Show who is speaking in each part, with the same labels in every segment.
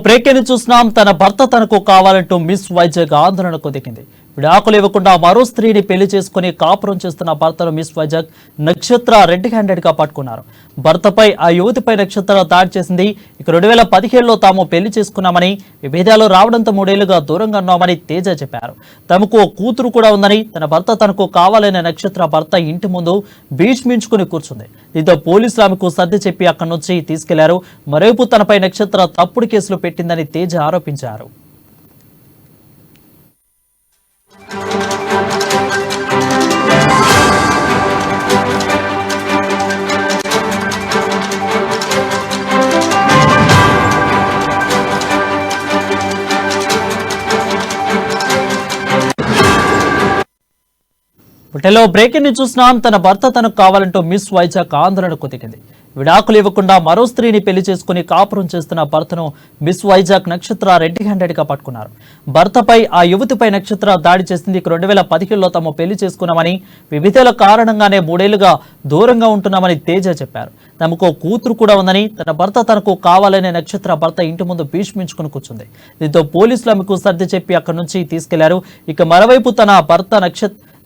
Speaker 1: Break చూస్తున్నాం. తన భర్త తనకు కావాలంటూ మిస్ వైజాగ్ ఆందోళనకు దిగింది. విడాకులు ఇవ్వకుండా మరో స్త్రీని పెళ్లి చేసుకుని కాపురం చేస్తున్న భర్తను మిస్ వైజాగ్ నక్షత్ర రెడ్ హ్యాండెడ్ గా పట్టుకున్నారు. భర్తపై ఆ యువతిపై నక్షత్ర దాడి చేసింది. ఇక 2017లో తాము పెళ్లి చేసుకున్నామని, విభేదాలు రావడంతో 3 ఏళ్లుగా దూరంగా ఉన్నామని తేజ చెప్పారు. తమకు ఓ కూతురు కూడా ఉందని, తన భర్త తనకు కావాలనే నక్షత్ర భర్త ఇంటి ముందు భీష్మించుకుని కూర్చుంది. దీంతో పోలీసులు ఆమెకు సర్ది చెప్పి అక్కడి నుంచి తీసుకెళ్లారు. మరోవైపు తనపై నక్షత్ర తప్పుడు కేసులు పెట్టిందని తేజ ఆరోపించారు. బ్రేకింగ్ చూస్తున్నాం. తన భర్త తనకు కావాలంటూ మిస్ వైజాగ్ ఆందోళనకు దిగింది. విడాకులు ఇవ్వకుండా మరో స్త్రీని పెళ్లి చేసుకుని కాపురం చేస్తున్న భర్తను మిస్ వైజాగ్ నక్షత్ర రెడ్ హ్యాండెడ్ గా పట్టుకున్నారు. భర్తపై ఆ యువతిపై నక్షత్ర దాడి చేసింది. 2017లో తాము పెళ్లి చేసుకున్నామని, వివిధల కారణంగానే 3 ఏళ్లుగా దూరంగా ఉంటున్నామని తేజ చెప్పారు. తమకు కూతురు కూడా ఉందని, తన భర్త తనకు కావాలనే నక్షత్ర భర్త ఇంటి ముందు భీష్మించుకుని కూర్చుంది. దీంతో పోలీసులు ఆమెకు సర్ది చెప్పి అక్కడి నుంచి తీసుకెళ్లారు. ఇక మరోవైపు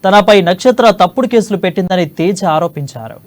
Speaker 1: తనపై నక్షత్ర తప్పుడు కేసులు పెట్టిందని తేజ ఆరోపించారు.